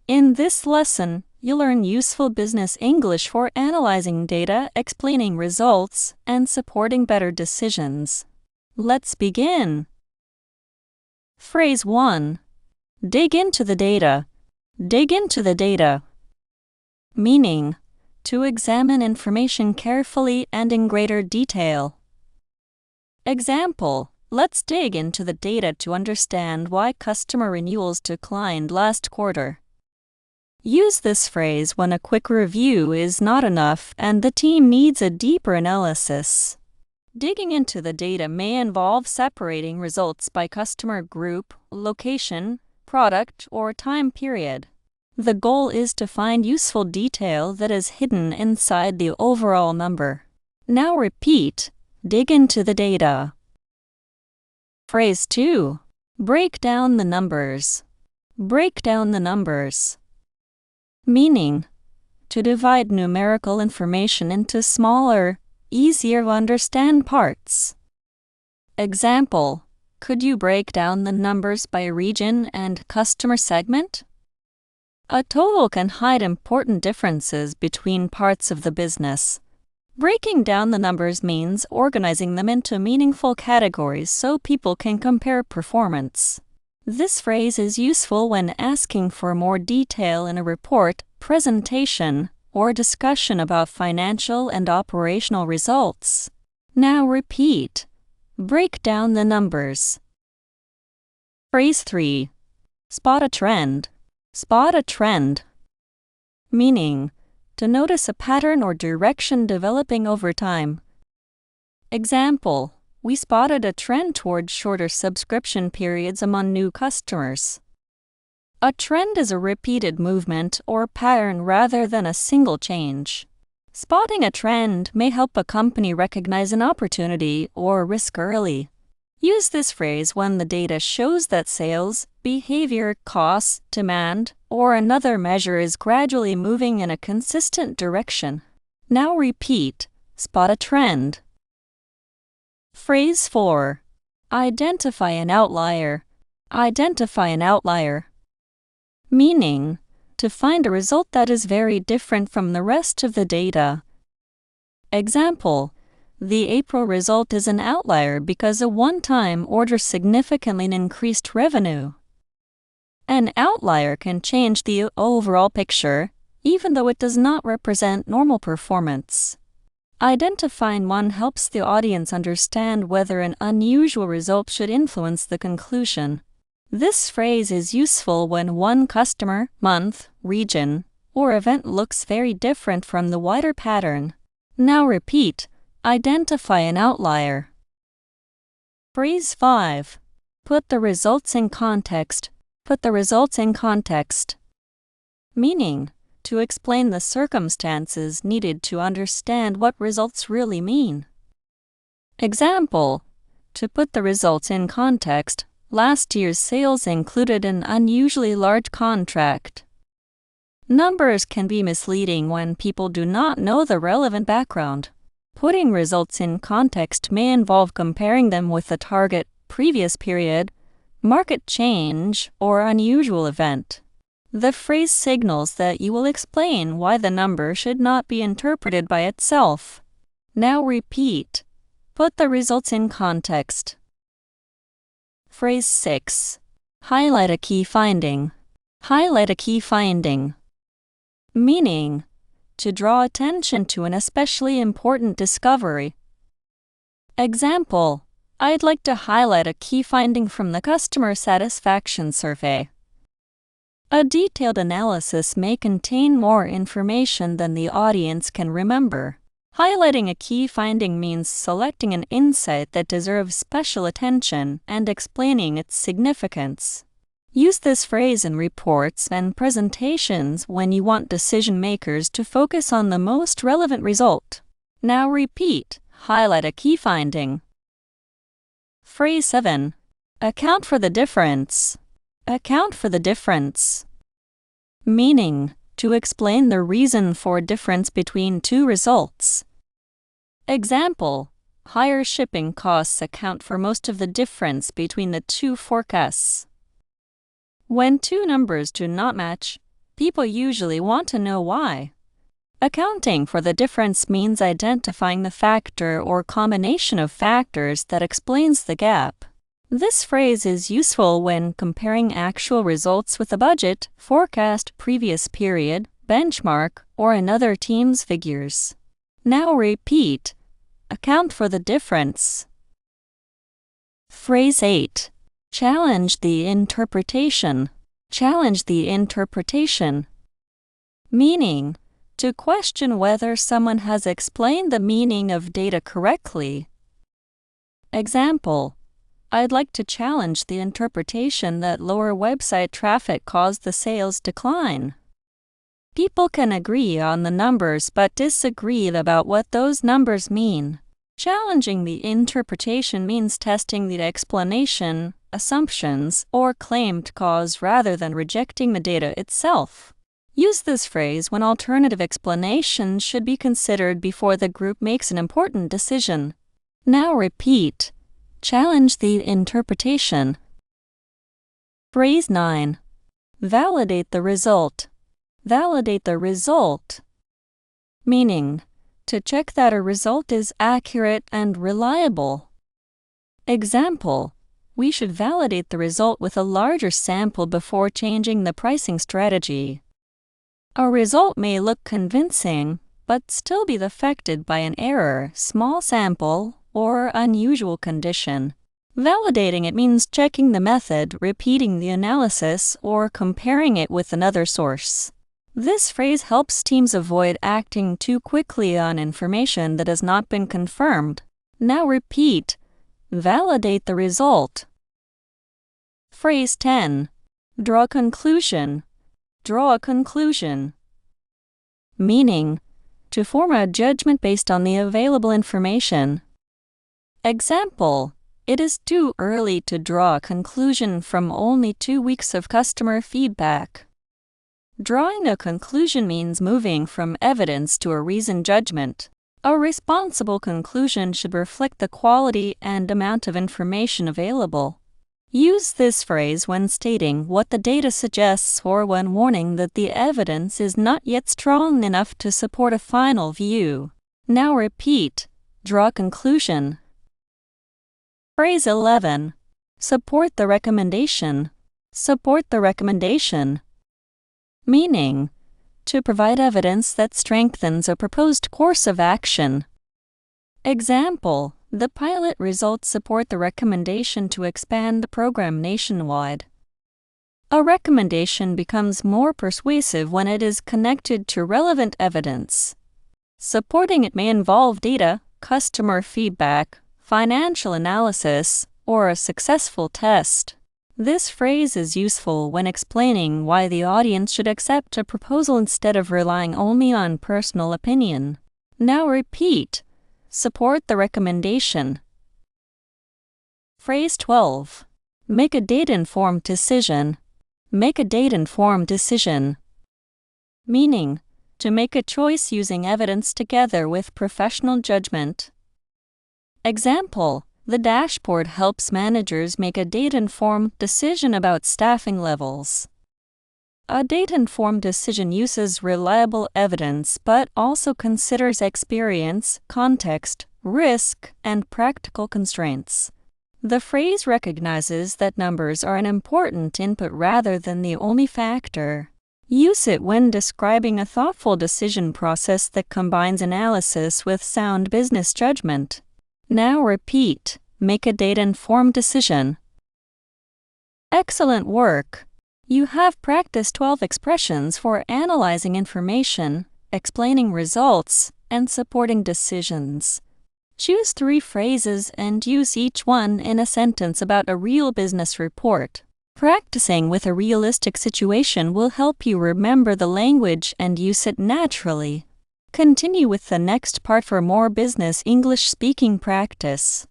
In this lesson, you'll learn useful business English for analyzing data, explaining results, and supporting better decisions. Let's begin. Phrase 1. Dig into the data. Dig into the data. Meaning, to examine information carefully and in greater detail. Example, let's dig into the data to understand why customer renewals declined last quarter. Use this phrase when a quick review is not enough and the team needs a deeper analysis. Digging into the data may involve separating results by customer group, location, product, or time period. The goal is to find useful detail that is hidden inside the overall number. Now repeat, dig into the data. Phrase 2. Break down the numbers. Break down the numbers. Meaning, to divide numerical information into smaller, easier to understand parts. Example, could you break down the numbers by region and customer segment? A total can hide important differences between parts of the business. Breaking down the numbers means organizing them into meaningful categories so people can compare performance. This phrase is useful when asking for more detail in a report, presentation, or discussion about financial and operational results. Now repeat. Break down the numbers. Phrase 3. Spot a trend. Spot a trend. Meaning, to notice a pattern or direction developing over time. Example, we spotted a trend toward shorter subscription periods among new customers. A trend is a repeated movement or pattern rather than a single change. Spotting a trend may help a company recognize an opportunity or risk early. Use this phrase when the data shows that sales, behavior, costs, demand, or another measure is gradually moving in a consistent direction. Now repeat, spot a trend. Phrase 4. Identify an outlier. Identify an outlier. Meaning, to find a result that is very different from the rest of the data. Example, the April result is an outlier because a one-time order significantly increased revenue. An outlier can change the overall picture, even though it does not represent normal performance. Identifying one helps the audience understand whether an unusual result should influence the conclusion. This phrase is useful when one customer, month, region, or event looks very different from the wider pattern. Now repeat, identify an outlier. Phrase 5. Put the results in context. Put the results in context. Meaning, to explain the circumstances needed to understand what results really mean. Example, to put the results in context, last year's sales included an unusually large contract. Numbers can be misleading when people do not know the relevant background. Putting results in context may involve comparing them with the target, previous period, market change, or unusual event. The phrase signals that you will explain why the number should not be interpreted by itself. Now repeat. Put the results in context. Phrase 6. Highlight a key finding. Highlight a key finding. Meaning, to draw attention to an especially important discovery. Example, I'd like to highlight a key finding from the customer satisfaction survey. A detailed analysis may contain more information than the audience can remember. Highlighting a key finding means selecting an insight that deserves special attention and explaining its significance. Use this phrase in reports and presentations when you want decision makers to focus on the most relevant result. Now repeat, highlight a key finding. Phrase 7. Account for the difference. Account for the difference. Meaning, to explain the reason for difference between two results. Example, higher shipping costs account for most of the difference between the two forecasts. When two numbers do not match, People usually want to know why. Accounting for the difference means identifying the factor or combination of factors that explains the gap. This phrase is useful when comparing actual results with a budget, forecast, previous period, benchmark, or another team's figures. Now repeat. Account for the difference. Phrase 8. Challenge the interpretation. Challenge the interpretation. Meaning, to question whether someone has explained the meaning of data correctly. Example: I'd like to challenge the interpretation that lower website traffic caused the sales decline. People can agree on the numbers but disagree about what those numbers mean. Challenging the interpretation means testing the explanation, assumptions, or claimed cause rather than rejecting the data itself. Use this phrase when alternative explanations should be considered before the group makes an important decision. Now repeat. Challenge the interpretation. Phrase 9. Validate the result. Validate the result. Meaning, to check that a result is accurate and reliable. Example: we should validate the result with a larger sample before changing the pricing strategy. A result may look convincing, but still be affected by an error, small sample, or unusual condition. Validating it means checking the method, repeating the analysis, or comparing it with another source. This phrase helps teams avoid acting too quickly on information that has not been confirmed. Now repeat. Validate the result. Phrase 10. Draw a conclusion. Draw a conclusion. Meaning, to form a judgment based on the available information. Example: it is too early to draw a conclusion from only 2 weeks of customer feedback. Drawing a conclusion means moving from evidence to a reasoned judgment. A responsible conclusion should reflect the quality and amount of information available. Use this phrase when stating what the data suggests or when warning that the evidence is not yet strong enough to support a final view. Now repeat. Draw a conclusion. Phrase 11. Support the recommendation. Support the recommendation. Meaning, to provide evidence that strengthens a proposed course of action. Example: the pilot results support the recommendation to expand the program nationwide. A recommendation becomes more persuasive when it is connected to relevant evidence. Supporting it may involve data, customer feedback, financial analysis, or a successful test. This phrase is useful when explaining why the audience should accept a proposal instead of relying only on personal opinion. Now repeat. Support the recommendation. Phrase 12. Make a data-informed decision. Make a data-informed decision. Meaning, to make a choice using evidence together with professional judgment. Example: the dashboard helps managers make a data-informed decision about staffing levels. A data-informed decision uses reliable evidence but also considers experience, context, risk, and practical constraints. The phrase recognizes that numbers are an important input rather than the only factor. Use it when describing a thoughtful decision process that combines analysis with sound business judgment. Now repeat. Make a data-informed decision. Excellent work! You have practiced 12 expressions for analyzing information, explaining results, and supporting decisions. Choose 3 phrases and use each one in a sentence about a real business report. Practicing with a realistic situation will help you remember the language and use it naturally. Continue with the next part for more business English speaking practice.